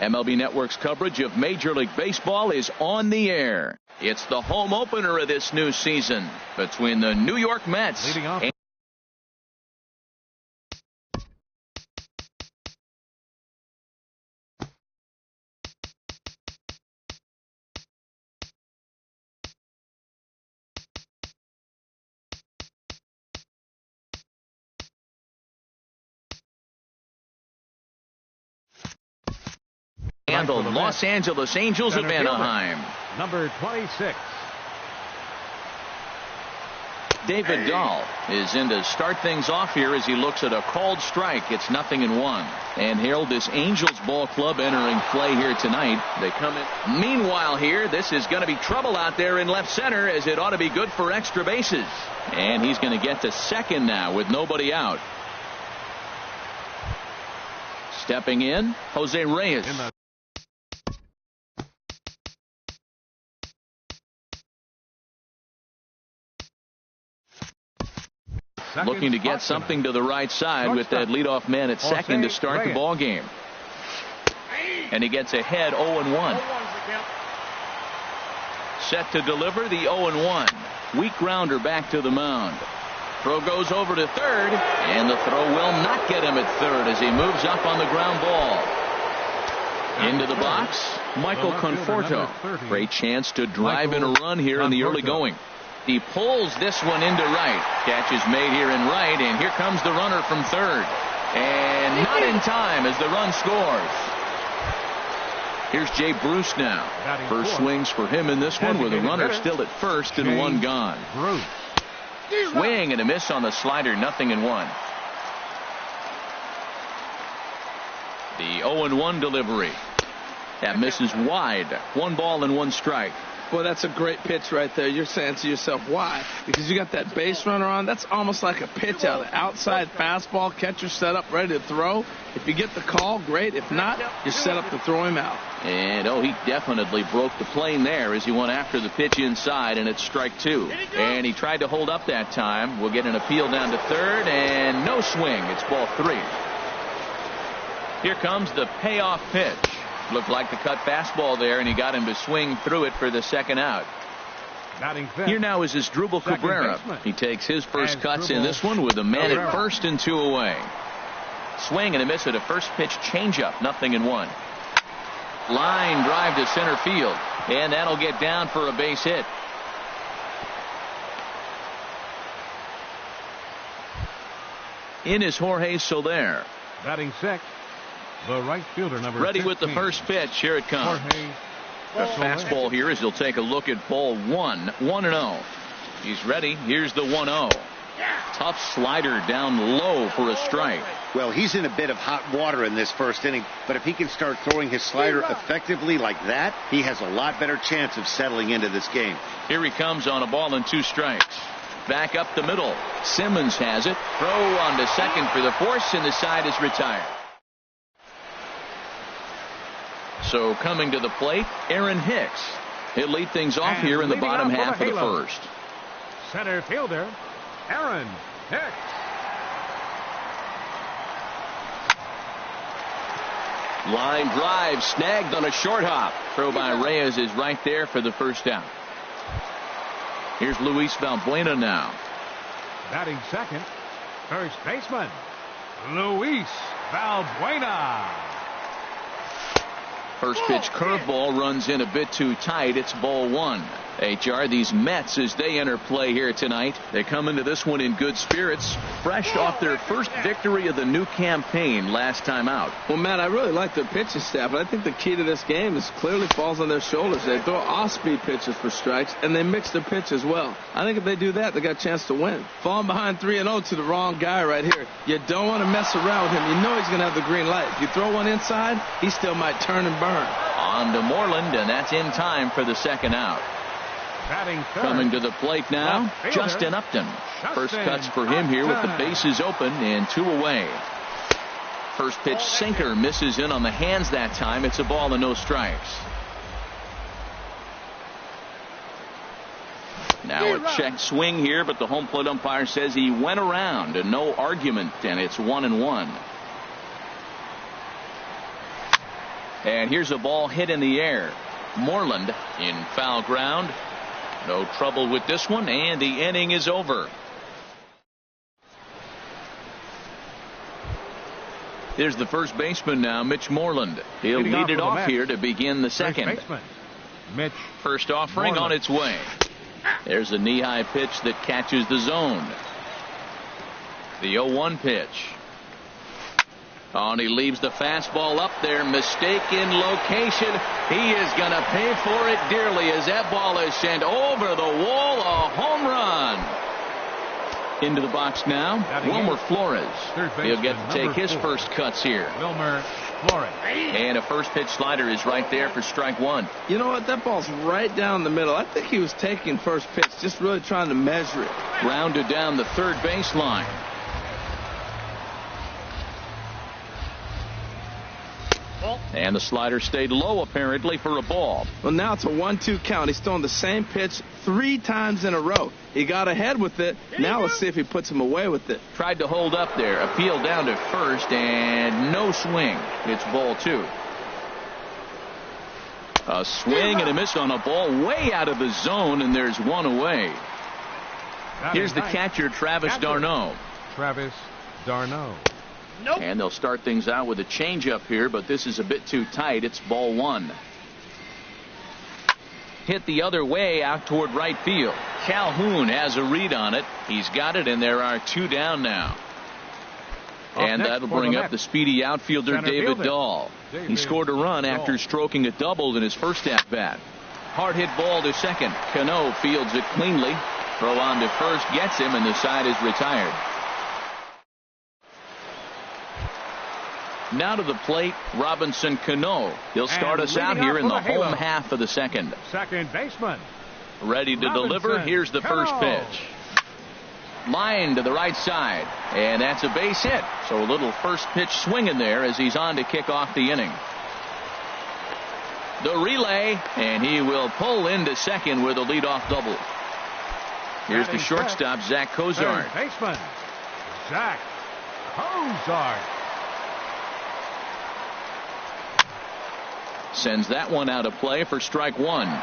MLB Network's coverage of Major League Baseball is on the air. It's the home opener of this new season between the New York Mets and the Los Angeles Angels of Anaheim. Number 26. David Dahl is in to start things off here as he looks at a called strike. It's 0-1. And Harold, this Angels ball club entering play here tonight. They come in. Meanwhile here, this is going to be trouble out there in left center, as it ought to be good for extra bases. And he's going to get to second now with nobody out. Stepping in, Jose Reyes. Looking to get something to the right side with that leadoff man at second to start the ball game. And he gets ahead 0-1. Set to deliver the 0-1. Weak grounder back to the mound. Throw goes over to third, and the throw will not get him at third as he moves up on the ground ball. Into the box, Michael Conforto. Great chance to drive in a run here in the early going. He pulls this one into right. Catch is made here in right, and here comes the runner from third. And not in time as the run scores. Here's Jay Bruce now. First swings for him in this one with a runner still at first and one gone. Swing and a miss on the slider, 0-1. The 0-1 delivery. That misses wide. 1 ball and 1 strike. Well, that's a great pitch right there. You're saying to yourself, why? Because you got that base runner on. That's almost like a pitch out. An outside fastball, catcher set up, ready to throw. If you get the call, great. If not, you're set up to throw him out. And, he definitely broke the plane there as he went after the pitch inside, and it's strike 2. And he tried to hold up that time. We'll get an appeal down to third, and no swing. It's ball 3. Here comes the payoff pitch. Looked like the cut fastball there, and he got him to swing through it for the second out. Here now is Asdrubal Cabrera. He takes his first cuts in this one with a man at first and 2 away. Swing and a miss at a first pitch changeup, 0-1. Line drive to center field, and that'll get down for a base hit. In is Jorge Soler. Batting 6. The right fielder, number ready 15. with the first pitch. Here it comes. The fastball here as he'll take a look at ball 1. 1-0. He's ready. Here's the 1-0. Tough slider down low for a strike. Well, he's in a bit of hot water in this first inning, but if he can start throwing his slider effectively like that, he has a lot better chance of settling into this game. Here he comes on a ball and 2 strikes. Back up the middle. Simmons has it. Throw on to second for the force, and the side is retired. So coming to the plate, Aaron Hicks. He'll lead things off here in the bottom half of the first. Center fielder, Aaron Hicks. Line drive snagged on a short hop. Throw by Reyes is right there for the first out. Here's Luis Valbuena now. Batting second, first baseman, Luis Valbuena. First pitch curveball runs in a bit too tight. It's ball 1. HR, these Mets, as they enter play here tonight, they come into this one in good spirits, fresh off their first victory of the new campaign last time out. Well, Matt, I really like their pitching staff, but I think the key to this game is clearly falls on their shoulders. They throw off-speed pitches for strikes, and they mix their pitch as well. I think if they do that, they got a chance to win. Falling behind 3-0 to the wrong guy right here. You don't want to mess around with him. You know he's going to have the green light. If you throw one inside, he still might turn and burn. On to Moreland, and that's in time for the second out. Coming to the plate now, Justin Upton. First cuts for him here with the bases open and 2 away. First pitch sinker misses in on the hands that time. It's a ball and no strikes. Now a check swing here, but the home plate umpire says he went around and no argument, and it's 1-1. And here's a ball hit in the air. Moreland in foul ground. No trouble with this one, and the inning is over. Here's the first baseman now, Mitch Moreland. He'll lead it off here to begin the second. Mitch First offering Moreland on its way. There's a knee-high pitch that catches the zone. The 0-1 pitch. Oh, and he leaves the fastball up there. Mistaken location. He is going to pay for it dearly as that ball is sent over the wall. A home run. Into the box now, Wilmer Flores. He'll get to take his first cuts here. Wilmer Flores. And a first pitch slider is right there for strike one. You know what? That ball's right down the middle. I think he was taking first pitch, just really trying to measure it. Grounded down the third baseline. And the slider stayed low apparently for a ball. Well, now it's a 1-2 count. He's throwing the same pitch 3 times in a row. He got ahead with it. Now let's see if he puts him away with it. Tried to hold up there. Appeal down to first and no swing. It's ball 2. A swing and a miss on a ball way out of the zone, and there's one away. Here's the catcher, Travis d'Arnaud. Travis d'Arnaud. Nope. And they'll start things out with a changeup here, but this is a bit too tight. It's ball 1. Hit the other way out toward right field. Calhoun has a read on it. He's got it, and there are 2 down now. And that'll bring up the speedy outfielder David Dahl. He scored a run after stroking a double in his first at bat. Hard hit ball to second. Cano fields it cleanly. Throw on to first gets him, and the side is retired. Now to the plate, Robinson Cano. He'll start us out here in the home half of the second. Second baseman. Ready to deliver. Here's the first pitch. Line to the right side. And that's a base hit. So a little first pitch swing in there as he's on to kick off the inning. The relay, and he will pull into second with a leadoff double. Here's the shortstop, Zach Cozart. Third baseman, Zach Cozart. Sends that one out of play for strike 1.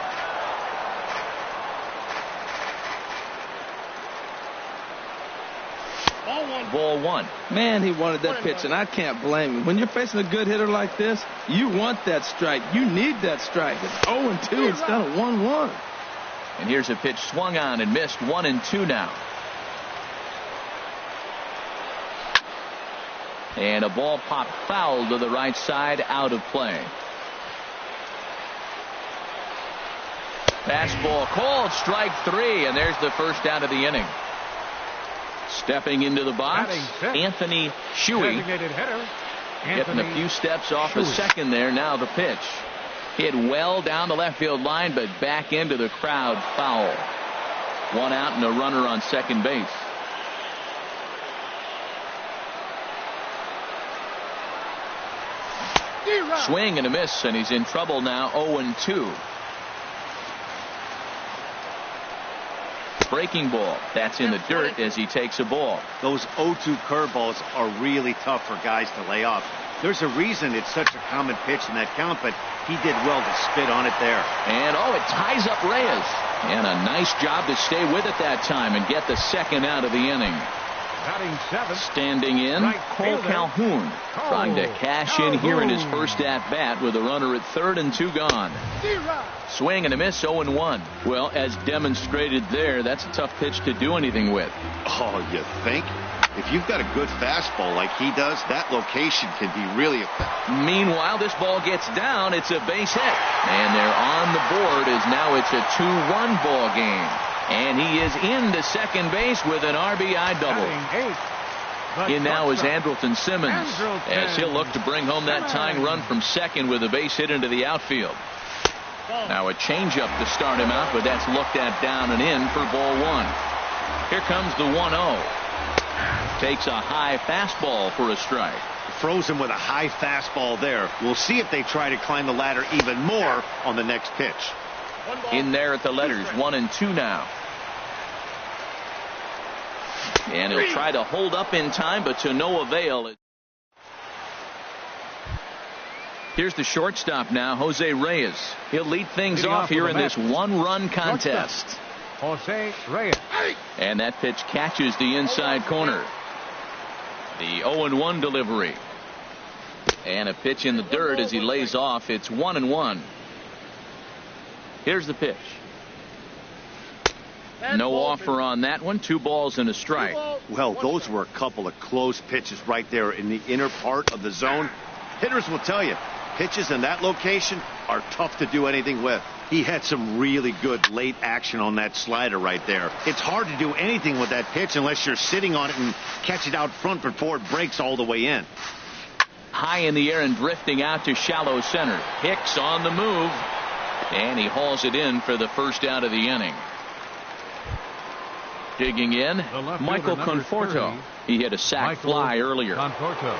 Ball 1. Man, he wanted that pitch, and I can't blame him. When you're facing a good hitter like this, you want that strike. You need that strike. It's 0-2 instead of 1-1. And here's a pitch swung on and missed. 1-2 now. And a ball popped foul to the right side, out of play. Fastball called, strike 3, and there's the first out of the inning. Stepping into the box, Anthony Shuey. Getting a few steps off the second there. Now the pitch. Hit well down the left field line, but back into the crowd, foul. 1 out and a runner on second base. Swing and a miss, and he's in trouble now. 0-2. Breaking ball. That's in the dirt as he takes a ball. Those 0-2 curveballs are really tough for guys to lay off. There's a reason it's such a common pitch in that count, but he did well to spit on it there. And it ties up Reyes. And a nice job to stay with it that time and get the second out of the inning. Standing in, Cole Calhoun, trying to cash in here in his first at-bat with a runner at third and 2 gone. Swing and a miss, 0-1. Well, as demonstrated there, that's a tough pitch to do anything with. Oh, you think? If you've got a good fastball like he does, that location can be really effective. Meanwhile, this ball gets down. It's a base hit. And they're on the board as now it's a 2-1 ball game. And he is into second base with an RBI double. In now is Andrelton Simmons as he'll look to bring home that tying run from second with a base hit into the outfield. Now a changeup to start him out, but that's looked at down and in for ball 1. Here comes the 1-0. Takes a high fastball for a strike. Froze him with a high fastball there. We'll see if they try to climb the ladder even more on the next pitch. In there at the letters, 1-2 now. And he'll try to hold up in time, but to no avail. Here's the shortstop now, Jose Reyes. He'll lead things off here in this one-run contest. Jose Reyes. And that pitch catches the inside corner. The 0-1 delivery. And a pitch in the dirt as he lays off. It's 1-1. Here's the pitch. No offer on that one. 2 balls and a strike. Well, those were a couple of close pitches right there in the inner part of the zone. Hitters will tell you, pitches in that location are tough to do anything with. He had some really good late action on that slider right there. It's hard to do anything with that pitch unless you're sitting on it and catch it out front before it breaks all the way in. High in the air and drifting out to shallow center. Hicks on the move. And he hauls it in for the first out of the inning. Digging in, Michael Conforto. He hit a sac fly earlier. Conforto.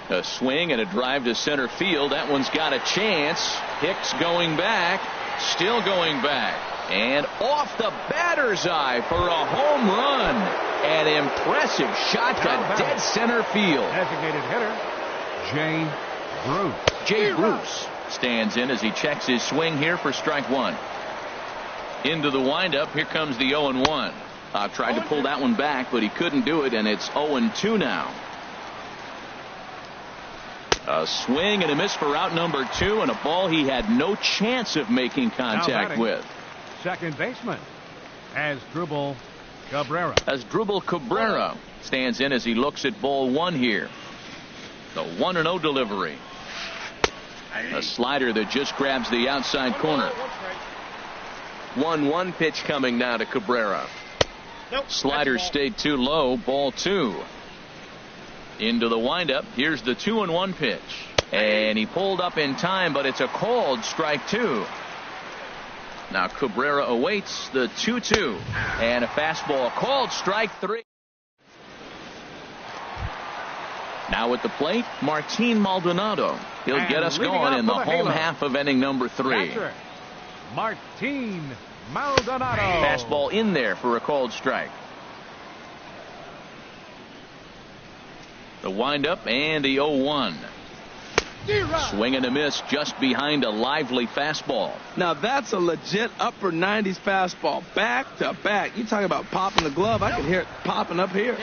A swing and a drive to center field. That one's got a chance. Hicks going back. Still going back. And off the batter's eye for a home run. An impressive shot to dead center field. Designated hitter, Jay Bruce. Jay Bruce stands in as he checks his swing here for strike 1. Into the windup. Here comes the 0-1. Tried to pull that one back, but he couldn't do it, and it's 0-2 now. A swing and a miss for out number 2, and a ball he had no chance of making contact with. Second baseman, Asdrubal Cabrera. Asdrubal Cabrera stands in as he looks at ball 1 here. The 1-0 delivery. A slider that just grabs the outside corner. 1-1 pitch coming now to Cabrera. Slider stayed too low. Ball 2. Into the windup. Here's the 2-1 pitch. And he pulled up in time, but it's a called strike 2. Now Cabrera awaits the 2-2. And a fastball called strike 3. Now at the plate, Martin Maldonado. He'll get us going in the home half of inning number 3. Martin Maldonado. Fastball in there for a called strike. The windup and the 0-1. Swing and a miss just behind a lively fastball. Now that's a legit upper 90s fastball. Back to back. You talking about popping the glove. I can hear it popping up here.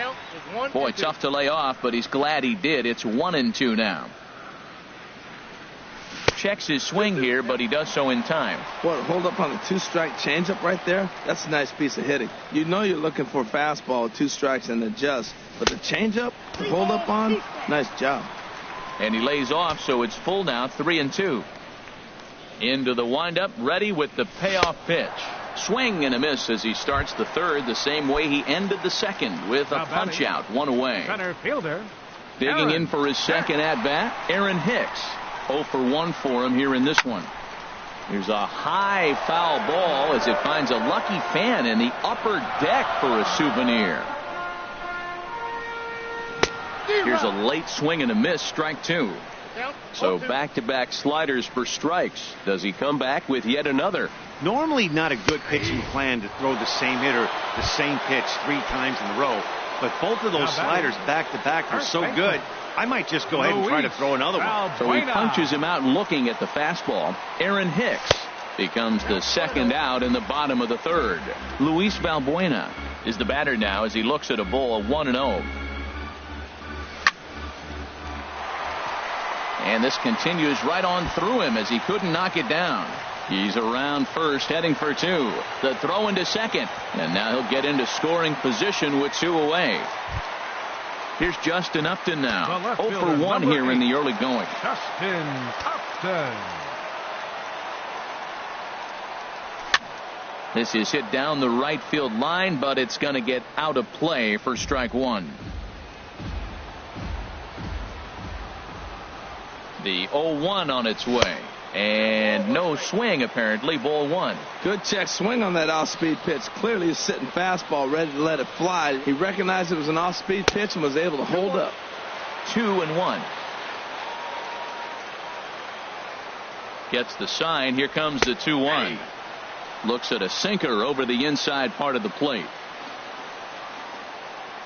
Boy, tough to lay off, but he's glad he did. It's 1-2 now. Checks his swing here, but he does so in time. What, hold up on a 2-strike changeup right there? That's a nice piece of hitting. You know you're looking for a fastball, 2 strikes and adjust. But the changeup, hold up on, nice job. And he lays off, so it's full now, 3-2. Into the windup, ready with the payoff pitch. Swing and a miss as he starts the 3rd the same way he ended the 2nd with a punch out, 1 away. Center fielder. Digging in for his second at bat, Aaron Hicks. 0 for 1 for him here in this one. Here's a high foul ball as it finds a lucky fan in the upper deck for a souvenir. Here's a late swing and a miss, strike 2. So back-to-back sliders for strikes. Does he come back with yet another? Normally not a good pitching plan to throw the same hitter the same pitch 3 times in a row. But both of those sliders back-to-back were so good, I might just go ahead and try to throw another one. So he punches him out looking at the fastball. Aaron Hicks becomes the 2nd out in the bottom of the 3rd. Luis Valbuena is the batter now as he looks at a ball 1-0. And this continues right on through him as he couldn't knock it down. He's around first, heading for 2. The throw into second. And now he'll get into scoring position with 2 away. Here's Justin Upton now. 0 for 1 here in the early going. Justin Upton. This is hit down the right field line, but it's going to get out of play for strike 1. The 0-1 on its way. And no swing, apparently. Ball 1. Good check swing on that off-speed pitch. Clearly he's sitting fastball, ready to let it fly. He recognized it was an off-speed pitch and was able to hold up. 2-1. Gets the sign. Here comes the 2-1. Looks at a sinker over the inside part of the plate.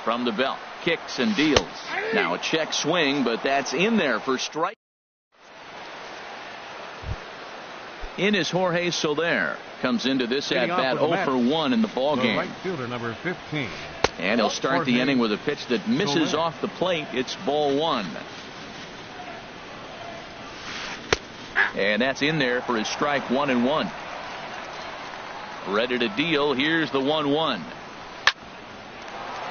From the belt. kicks and deals. Now a check swing, but that's in there for strike. In is Jorge Soler. Comes into this at bat 0 for 1 in the ball game. Right fielder number 15. And he'll start the inning with a pitch that misses off the plate. It's ball 1. And that's in there for his strike 1-1. Ready to deal. Here's the 1-1.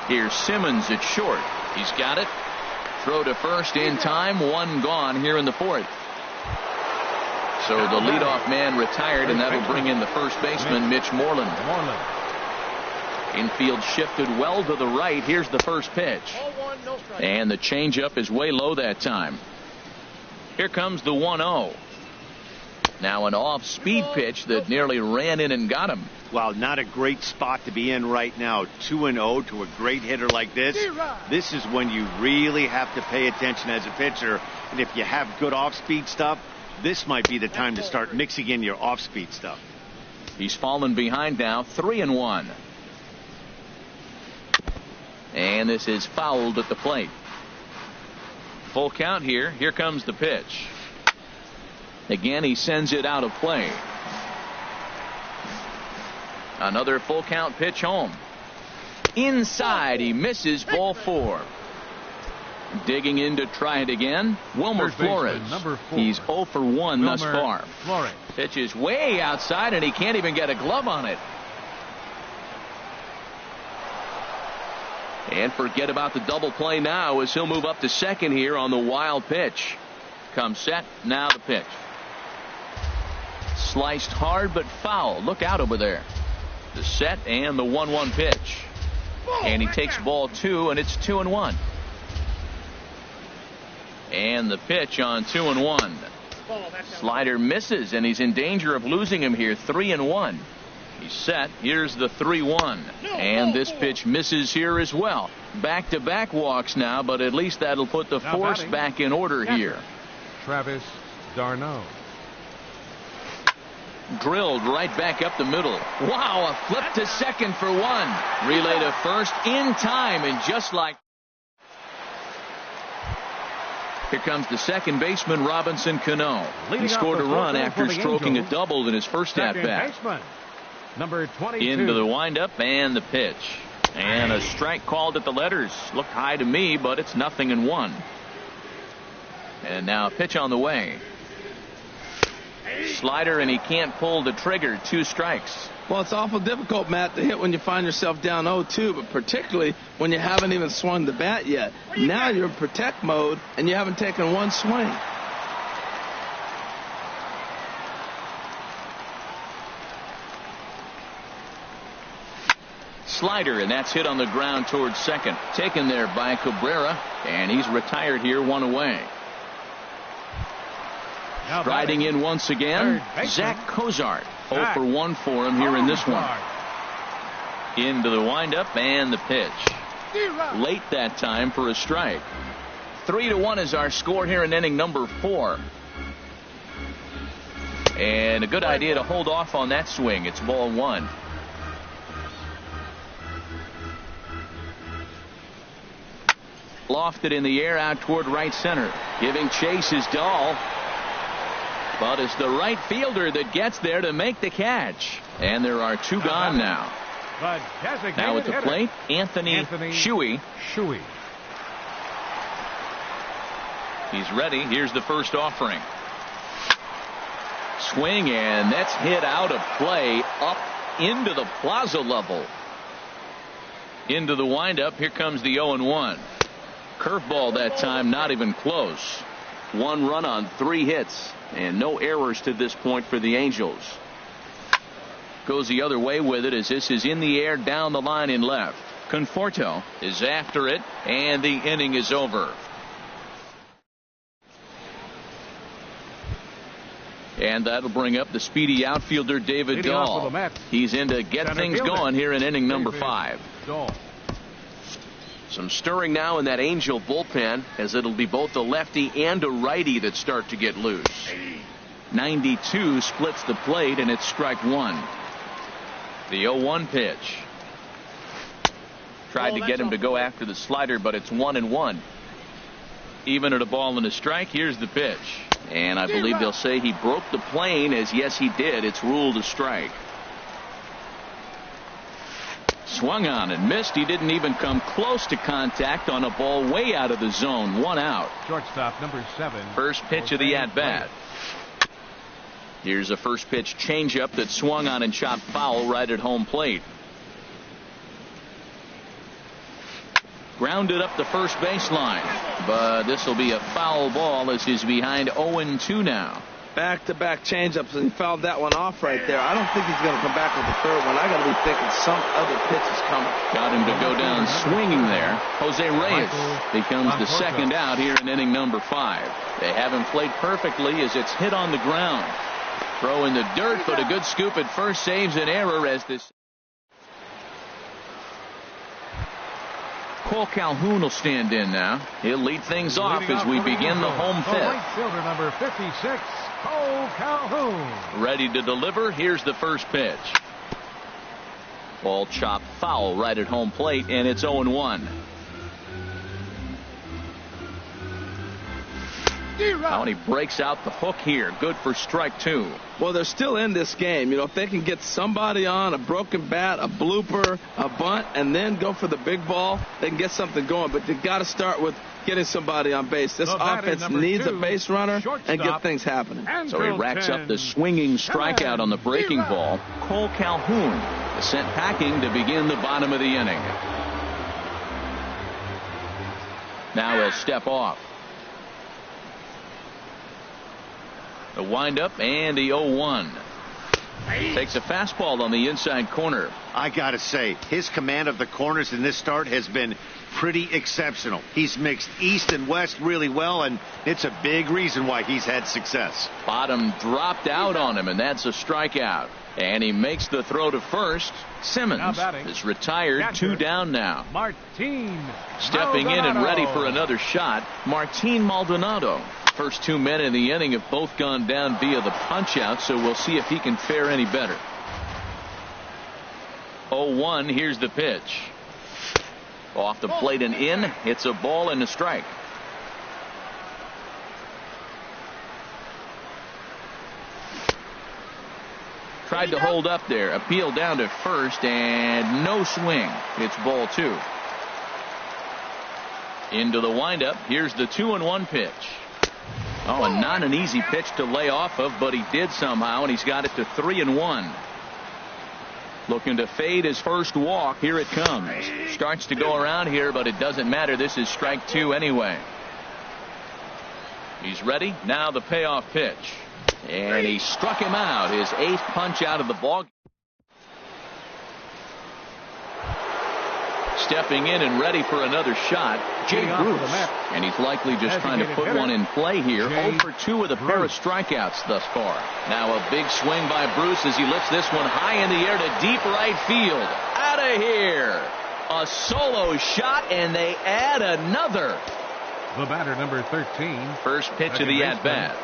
Here's Simmons at short. He's got it. Throw to first in time. 1 gone here in the 4th. So the leadoff man retired, and that'll bring in the first baseman, Mitch Moreland. Infield shifted well to the right. Here's the first pitch. And the changeup is way low that time. Here comes the 1-0. Now an off-speed pitch that nearly ran in and got him. Wow, not a great spot to be in right now. 2-0 to a great hitter like this. This is when you really have to pay attention as a pitcher. And if you have good off-speed stuff, this might be the time to start mixing in your off-speed stuff. He's fallen behind now, 3-1. And this is fouled at the plate. Full count here. Here comes the pitch. Again, he sends it out of play. Another full count pitch home. Inside, he misses, ball 4. Digging in to try it again, Wilmer Flores. He's 0 for 1 thus far. Pitch is way outside, and he can't even get a glove on it. And forget about the double play now as he'll move up to second here on the wild pitch. Comes set, now the pitch. Sliced hard but foul. Look out over there. The set and the 1-1 pitch. And he takes ball 2, and it's 2-1. And the pitch on 2-1. Slider misses, and he's in danger of losing him here. 3-1. He's set. Here's the 3-1. And this pitch misses here as well. Back-to-back walks now, but at least that'll put the force back in order here. Travis d'Arnaud. Drilled right back up the middle. Wow, a flip to second for 1. Relay to first in time, and just like. Here comes the second baseman, Robinson Cano. He scored a run after stroking a double in his first at-bat. Number 22. Into the windup and the pitch. And a strike called at the letters. Looked high to me, but it's 0-1. And now a pitch on the way. Slider, and he can't pull the trigger. 2 strikes. Well, it's awful difficult, Matt, to hit when you find yourself down 0-2, but particularly when you haven't even swung the bat yet. Now you're in protect mode, and you haven't taken one swing. Slider, and that's hit on the ground towards second. Taken there by Cabrera, and he's retired here, 1 away. Striding in once again, Zach Cozart. 0 for 1 for him here in this one. Into the windup and the pitch. Late that time for a strike. 3-1 is our score here in inning number 4. And a good idea to hold off on that swing. It's ball 1. Lofted in the air out toward right center. Giving chase is Dahl. But it's the right fielder that gets there to make the catch. And there are 2 gone now. Now at the plate, Anthony Shuey. He's ready. Here's the first offering. Swing, and that's hit out of play up into the plaza level. Into the windup. Here comes the 0-1. Curveball that time, not even close. 1 run on 3 hits. And no errors to this point for the Angels. Goes the other way with it as this is in the air down the line in left. Conforto is after it, and the inning is over. And that'll bring up the speedy outfielder David Dahl. He's in to get things going here in inning number 5. Some stirring now in that Angel bullpen, as it'll be both a lefty and a righty that start to get loose. 92 splits the plate, and it's strike 1. The 0-1 pitch. Tried to get him to go after the slider, but it's 1-1. Even at a ball and a strike, here's the pitch. And I believe they'll say he broke the plane, as yes, he did. It's ruled a strike. Swung on and missed. He didn't even come close to contact on a ball way out of the zone. 1 out. Shortstop number 7. First pitch of the at-bat. Here's a first pitch changeup that swung on and chopped foul right at home plate. Grounded up the first baseline, but this will be a foul ball as he's behind 0-2 now. Back-to-back changeups, and he fouled that one off right there. I don't think he's going to come back with the third one. I got to be thinking some other pitch is coming. Got him to go down swinging there. Jose Reyes becomes the second out here in inning number 5. They haven't played perfectly as it's hit on the ground. Throw in the dirt, but a good scoop at first saves an error as this. Cole Calhoun will stand in now. He'll lead things off as we begin the home fifth. Right fielder number 56, Cole Calhoun. Ready to deliver. Here's the first pitch. Ball chopped foul right at home plate, and it's 0-1. Now he breaks out the hook here. Good for strike 2. Well, they're still in this game. You know, if they can get somebody on a broken bat, a blooper, a bunt, and then go for the big ball, they can get something going. But they've got to start with getting somebody on base. This offense needs a base runner and get things happening. So he racks up the swinging strikeout on the breaking ball. Cole Calhoun is sent packing to begin the bottom of the inning. Now he'll step off. The windup and the 0-1. Takes a fastball on the inside corner. I got to say, his command of the corners in this start has been pretty exceptional. He's mixed east and west really well, and it's a big reason why he's had success. Bottom dropped out on him, and that's a strikeout. And he makes the throw to first. Simmons is retired. Catcher, 2 down now. Martin stepping Maldonado. in and ready for another shot. Martin Maldonado. First 2 men in the inning have both gone down via the punch-out, so we'll see if he can fare any better. 0-1, here's the pitch. Off the plate and in. It's a ball and a strike. Tried to hold up there. Appeal down to first, and no swing. It's ball 2. Into the windup. Here's the 2-1 pitch. Oh, and not an easy pitch to lay off of, but he did somehow, and he's got it to 3-1. Looking to fade his first walk. Here it comes. Starts to go around here, but it doesn't matter. This is strike 2 anyway. He's ready. Now the payoff pitch. And he struck him out. His 8th punch out of the ball. Stepping in and ready for another shot, Jay Bruce. And he's likely just trying to put one in play here. 0 for 2 with a pair of strikeouts thus far. Now a big swing by Bruce as he lifts this one high in the air to deep right field. Out of here. A solo shot, and they add another. The batter, number 13. First pitch of the at-bat.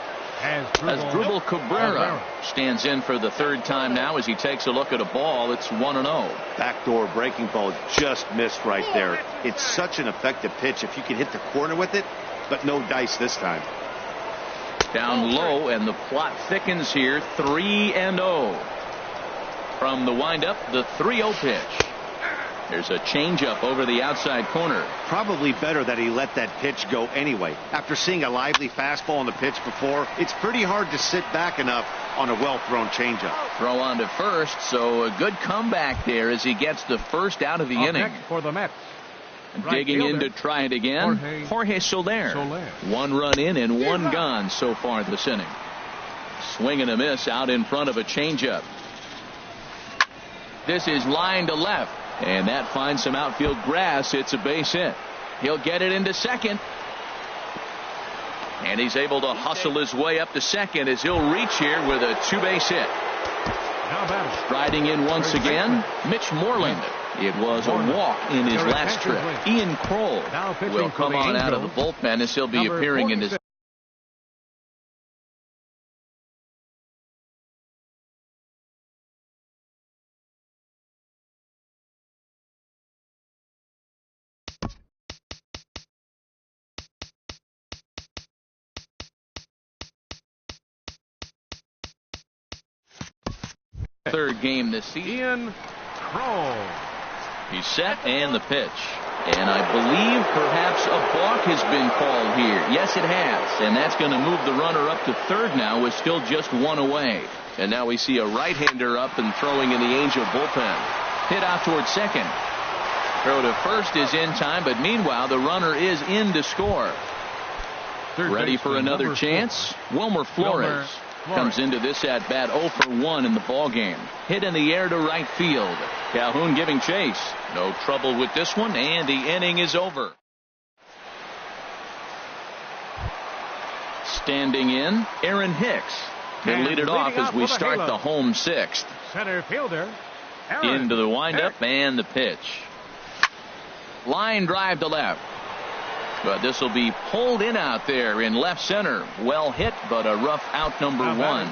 Asdrubal Cabrera stands in for the 3rd time now as he takes a look at a ball. It's 1-0. Backdoor breaking ball just missed right there. It's such an effective pitch if you can hit the corner with it, but no dice this time. Down low, and the plot thickens here. 3-0. From the windup, the 3-0 pitch. There's a changeup over the outside corner. Probably better that he let that pitch go anyway. After seeing a lively fastball on the pitch before, it's pretty hard to sit back enough on a well-thrown changeup. Throw on to first, so a good comeback there as he gets the first out of the inning. For the Mets. Digging in to try it again, Jorge Soler. 1 run in and 1 gone so far this inning. Swing and a miss out in front of a changeup. This is line to left. And that finds some outfield grass. It's a base hit. He'll get it into second. And he's able to hustle his way up to second as he'll reach here with a 2-base hit. Striding in once again, Mitch Moreland. It was a walk in his last trip. Ian Kroll will come on out of the bullpen as he'll be appearing in his third game this season. Ian Kroll. He's set and the pitch. And I believe perhaps a balk has been called here. Yes, it has. And that's going to move the runner up to third now with still just one away. And now we see a right-hander up and throwing in the Angel bullpen. Hit out towards second. Throw to first is in time, but meanwhile the runner is in to score. Ready for another chance? Wilmer Flores comes into this at bat 0 for 1 in the ball game. Hit in the air to right field. Calhoun giving chase. No trouble with this one, and the inning is over. Standing in, Aaron Hicks. He'll lead it off as we start the home sixth. Center fielder, Aaron. Into the windup and the pitch. Line drive to left. But this will be pulled in out there in left center. Well hit, but a rough out number one.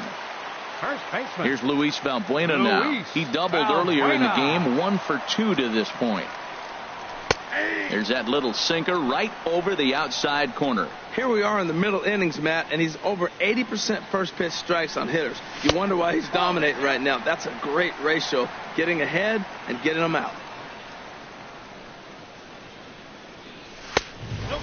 First baseman. Here's Luis Valbuena now. He doubled earlier in the game, 1 for 2 to this point. There's that little sinker right over the outside corner. Here we are in the middle innings, Matt, and he's over 80% first pitch strikes on hitters. You wonder why he's dominating right now. That's a great ratio, getting ahead and getting them out.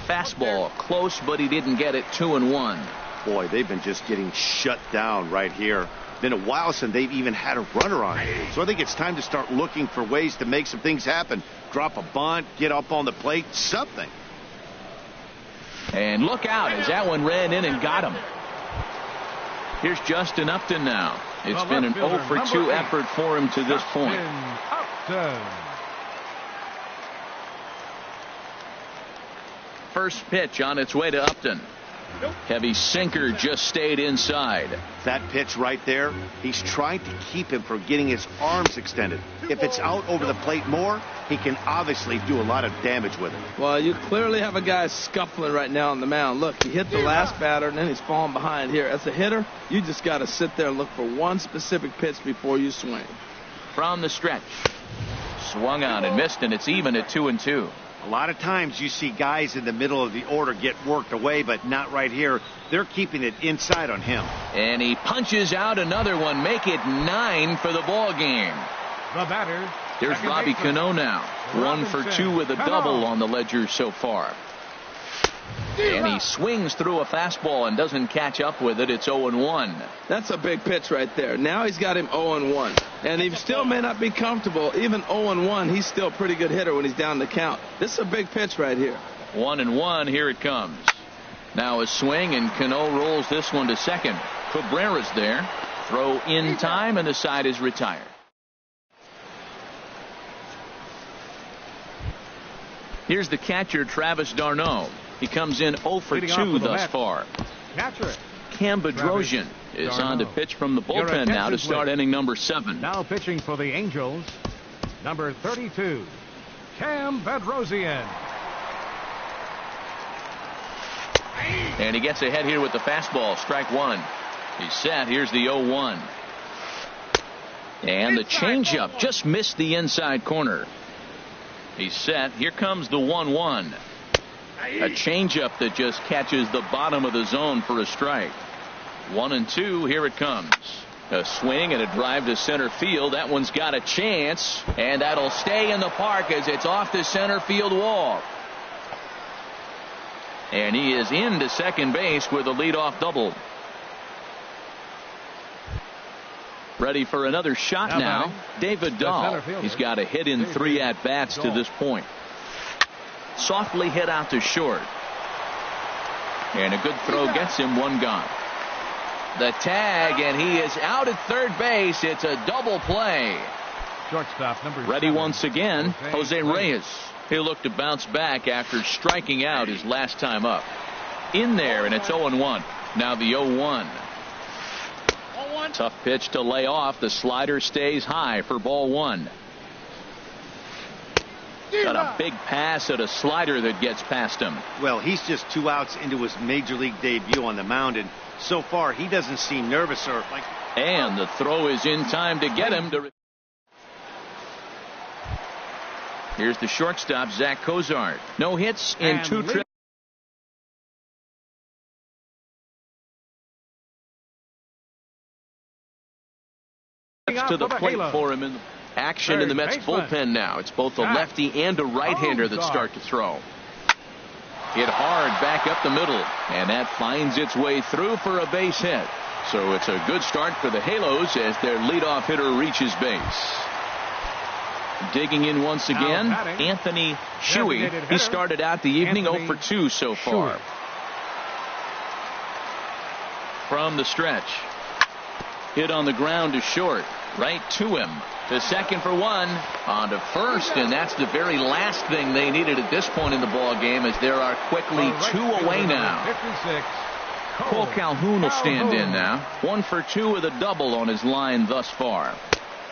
Fastball close, but he didn't get it. 2-1. Boy, they've been just getting shut down right here. Been a while since they've even had a runner on. So I think it's time to start looking for ways to make some things happen. Drop a bunt, get up on the plate, something. And look out as that one ran in and got him. Here's Justin Upton now. It's been an 0 for 2 effort for him to this point. First pitch on its way to Upton. Heavy sinker just stayed inside. That pitch right there, he's trying to keep him from getting his arms extended. If it's out over the plate more, he can obviously do a lot of damage with it. Well, you clearly have a guy scuffling right now on the mound. Look, he hit the last batter, and then he's falling behind here. As a hitter, you just got to sit there and look for one specific pitch before you swing. From the stretch. Swung on and missed, and it's even at 2-2. A lot of times you see guys in the middle of the order get worked away, but not right here. They're keeping it inside on him. And he punches out another one. Make it 9 for the ball game. The batter. There's Robbie Cano now. 1 for 2 with a double on the ledger so far. And he swings through a fastball and doesn't catch up with it. It's 0-1. That's a big pitch right there. Now he's got him 0-1. And he still may not be comfortable. Even 0-1, he's still a pretty good hitter when he's down the count. This is a big pitch right here. 1-1. Here it comes. Now a swing, and Cano rolls this one to second. Cabrera's there. Throw in time, and the side is retired. Here's the catcher, Travis d'Arnaud. He comes in 0 for 2 thus far. Catcher. Cam Bedrosian is on to pitch from the bullpen now to start inning number 7. Now pitching for the Angels, number 32, Cam Bedrosian. And he gets ahead here with the fastball. Strike 1. He's set. Here's the 0-1. And the changeup just missed the inside corner. He's set. Here comes the 1-1. A changeup that just catches the bottom of the zone for a strike. 1-2. Here it comes. A swing and a drive to center field. That one's got a chance, and that'll stay in the park as it's off the center field wall. And he is into second base with a leadoff double. Ready for another shot now. David Dahl. He's got a hit in 3 at-bats to this point. Softly hit out to short. And a good throw gets him 1 gone. The tag, and he is out at third base. It's a double play. Shortstop number Ready 7. once again, Jose Reyes. He'll look to bounce back after striking out his last time up. In there, and it's 0-1. Now the 0-1. Tough pitch to lay off. The slider stays high for ball 1. Got a big pass at a slider that gets past him. Well, he's just 2 outs into his major league debut on the mound, and so far he doesn't seem nervous or like. And the throw is in time to get him to. Here's the shortstop, Zach Cozart. No hits in 2 trips. to the plate for him in the action in the Mets bullpen now. It's both a lefty and a right-hander that start to throw. Hit hard back up the middle, and that finds its way through for a base hit. So it's a good start for the Halos as their leadoff hitter reaches base. Digging in once again, Anthony Shuey. He started out the evening 0 for 2 so far. From the stretch. Hit on the ground to short. Right to him. To second for one. On to first, and that's the very last thing they needed at this point in the ball game, as there are quickly 2 away now. 56. Cole Calhoun will stand in now. 1 for 2 with a double on his line thus far.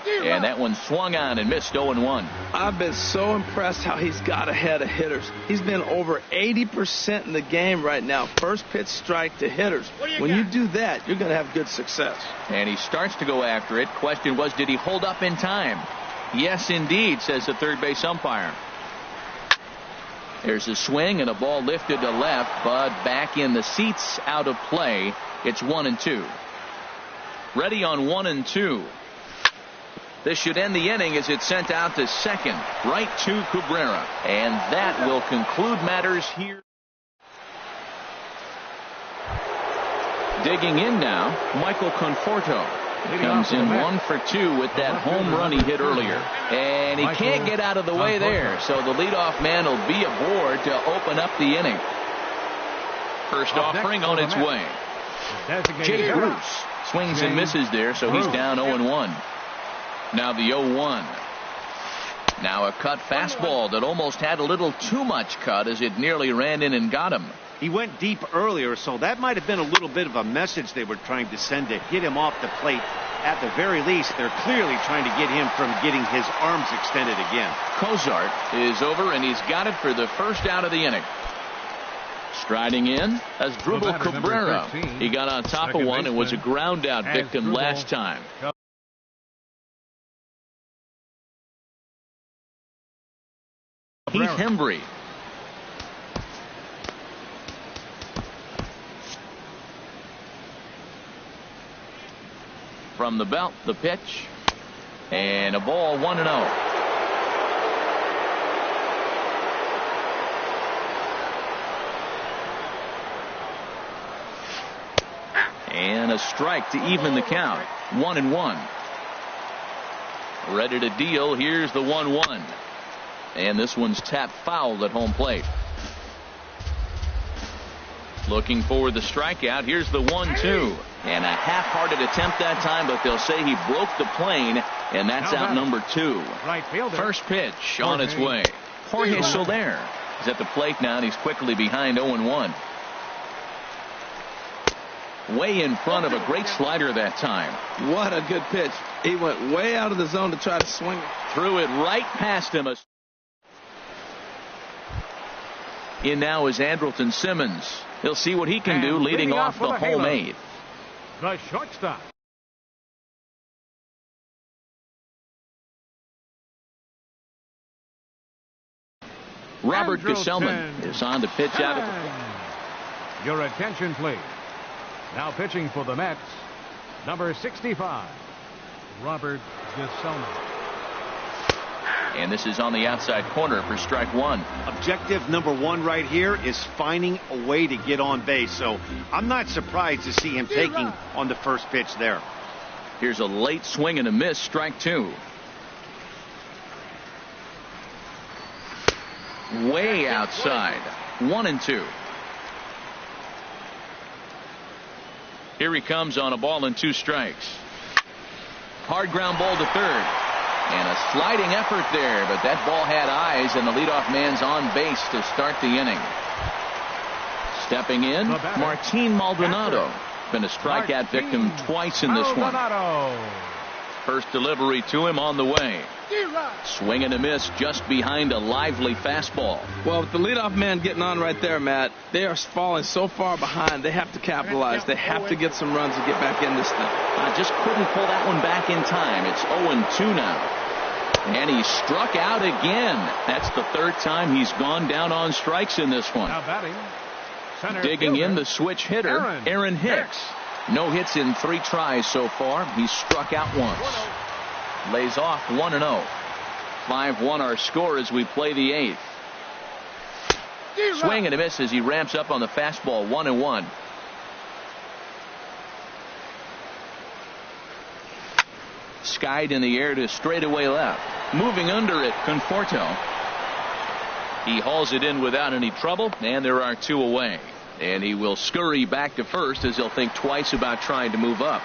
And that one swung on and missed 0-1. I've been so impressed how he's got ahead of hitters. He's been over 80% in the game right now. First pitch strike to hitters. When you do that, you're going to have good success. And he starts to go after it. Question was, did he hold up in time? Yes, indeed, says the third base umpire. There's a swing and a ball lifted to left, but back in the seats, out of play. It's 1-2. Ready on 1-2. This should end the inning as it's sent out to second, right to Cabrera. And that will conclude matters here. Digging in now, Michael Conforto. Comes in 1 for 2 with that home run he hit earlier. And he can't get out of the way there, so the leadoff man will be aboard to open up the inning. First offering on its way. Jay Bruce swings and misses there, so he's down 0-1. Now the 0-1. Now a cut fastball that almost had a little too much cut as it nearly ran in and got him. He went deep earlier, so that might have been a little bit of a message they were trying to send to hit him off the plate. At the very least, they're clearly trying to get him from getting his arms extended again. Cozart is over, and he's got it for the first out of the inning. Striding in, Asdrubal Cabrera. He got on top of one and was a ground out victim last time. Heath Hembry. From the belt, the pitch, and a ball 1-0. And a strike to even the count. 1-1. Ready to deal. Here's the 1-1. And this one's tapped foul at home plate. Looking for the strikeout. Here's the 1-2. And a half-hearted attempt that time, but they'll say he broke the plane, and that's out number 2. First pitch on its way. Jorge Soler is at the plate now, and he's quickly behind 0-1. Way in front of a great slider that time. What a good pitch. He went way out of the zone to try to swing it. Threw it right past him. In now is Andrelton Simmons. He'll see what he can do leading off the home 8th. The shortstop. Robert Gesellman is on to pitch out of the... Your attention, please. Now pitching for the Mets, number 65, Robert Gesellman. And this is on the outside corner for strike 1. Objective number 1 right here is finding a way to get on base. So I'm not surprised to see him taking on the first pitch there. Here's a late swing and a miss, strike 2. Way outside. 1-2. Here he comes on a ball and 2 strikes. Hard ground ball to third. And a sliding effort there, but that ball had eyes, and the leadoff man's on base to start the inning. Stepping in, Martin Maldonado. Been a strikeout victim twice in this one. First delivery to him on the way. Swing and a miss just behind a lively fastball. Well, with the leadoff man getting on right there, Matt, they are falling so far behind. They have to capitalize. They have to get some runs and get back in this thing. I just couldn't pull that one back in time. It's 0-2 now. And he struck out again. That's the third time he's gone down on strikes in this one. Digging in the switch hitter, Aaron Hicks. No hits in 3 tries so far. He's struck out once. lays off 1-0. 5-1 our score as we play the 8th. Swing and a miss as he ramps up on the fastball. 1-1. Skied in the air to straightaway left. Moving under it, Conforto. He hauls it in without any trouble, and there are 2 away. And he will scurry back to first as he'll think twice about trying to move up.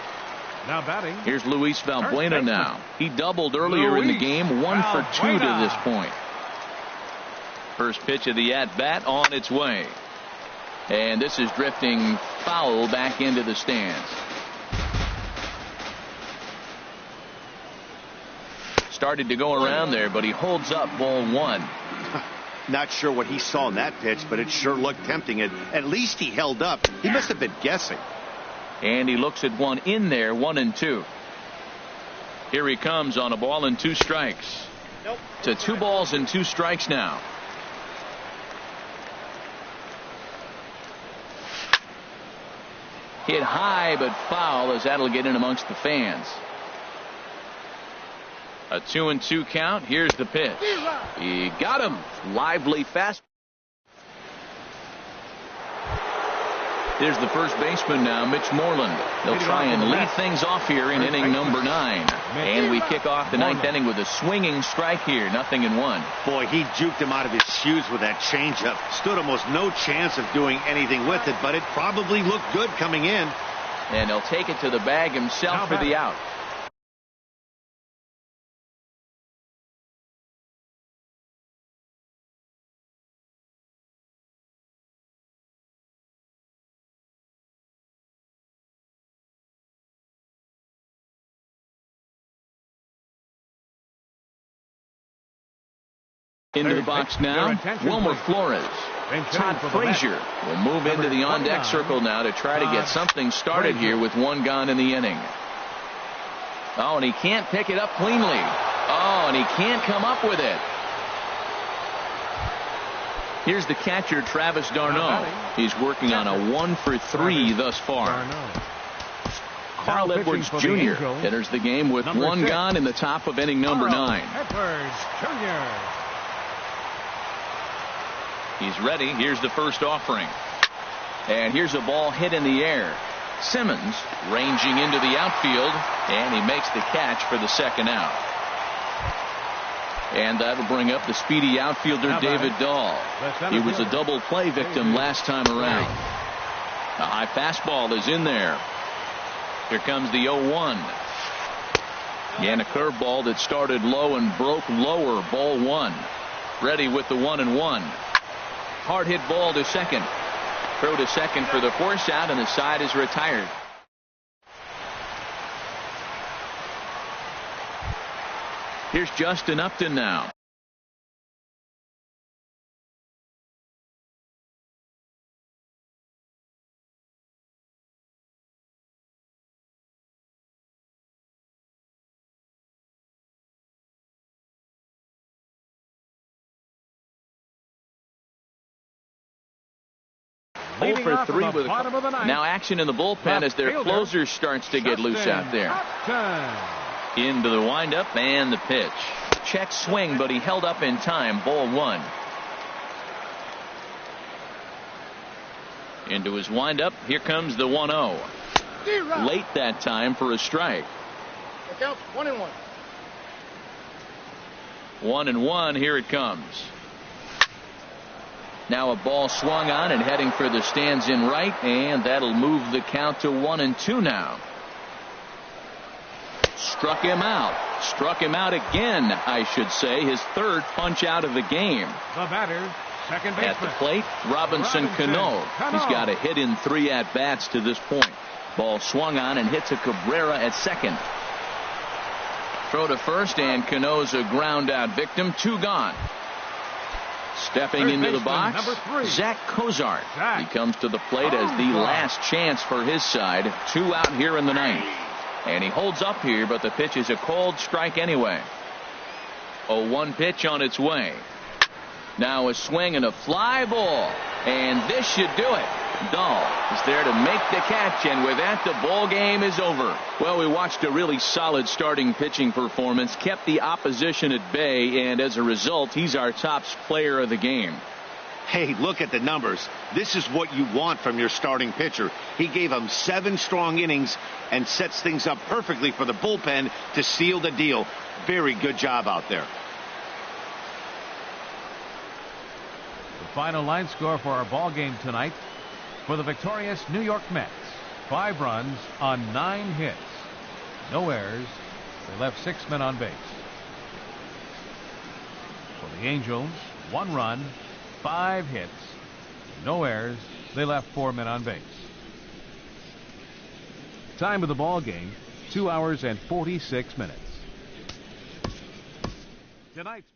Now batting. Here's Luis Valbuena now. He doubled earlier in the game, 1 for 2 to this point. First pitch of the at-bat on its way. And this is drifting foul back into the stands. Started to go around there, but he holds up ball 1. Not sure what he saw in that pitch, but it sure looked tempting. And at least he held up. He must have been guessing. And he looks at one in there, 1-2. Here he comes on a ball and 2 strikes. Nope. To 2 balls and 2 strikes now. Hit high but foul as that'll get in amongst the fans. A 2-2 count. Here's the pitch. He got him. Lively fast. There's the first baseman now, Mitch Moreland. They'll try and lead things off here in inning number 9. And we kick off the 9th inning with a swinging strike here. 0-1. Boy, he juked him out of his shoes with that changeup. Stood almost no chance of doing anything with it, but it probably looked good coming in. And he'll take it to the bag himself for the out. Into the box now, Wilmer Flores. Todd Frazier will move into the on-deck circle now to try to get something started here with 1 gone in the inning. Oh, and he can't pick it up cleanly. Oh, and he can't come up with it. Here's the catcher, Travis d'Arnaud. He's working on a 1 for 3 thus far. Carl Edwards Jr. enters the game with 1 gone in the top of inning number 9. Edwards Jr. He's ready. Here's the first offering. And here's a ball hit in the air. Simmons ranging into the outfield, and he makes the catch for the second out. And that'll bring up the speedy outfielder David Dahl. He was a double play victim last time around. A high fastball is in there. Here comes the 0-1. And a curveball that started low and broke lower. Ball 1. Ready with the 1-1. Hard hit ball to second. Throw to second for the force out, and the side is retired. Here's Justin Upton now. Leading for off 3 in the with bottom of the ninth. now action in the bullpen as their closer starts to get loose out there. Into the windup and the pitch. Check swing, but he held up in time. Ball 1. Into his windup. Here comes the 1-0. Late that time for a strike. Look out, 1-1. 1-1. Here it comes. Now a ball swung on and heading for the stands in right, and that'll move the count to 1-2 now. Struck him out. Struck him out again, I should say. His 3rd punch out of the game. The batter, second baseman. At the plate, Robinson Cano. He's got a hit in 3 at-bats to this point. Ball swung on and hit to Cabrera at second. Throw to first, and Cano's a ground-out victim. 2 gone. Stepping into the box, Zach Cozart. He comes to the plate as the last chance for his side. 2 out here in the 9th. And he holds up here, but the pitch is a cold strike anyway. 0-1 pitch on its way. Now a swing and a fly ball. And this should do it. Dahl is there to make the catch, and with that, the ball game is over. Well, we watched a really solid starting pitching performance, kept the opposition at bay, and as a result, he's our top player of the game. Hey, look at the numbers. This is what you want from your starting pitcher. He gave him 7 strong innings and sets things up perfectly for the bullpen to seal the deal. Very good job out there. The final line score for our ball game tonight: for the victorious New York Mets, 5 runs on 9 hits, no errors. They left 6 men on base. For the Angels, 1 run, 5 hits, no errors. They left 4 men on base. Time of the ball game, 2 hours and 46 minutes. Tonight's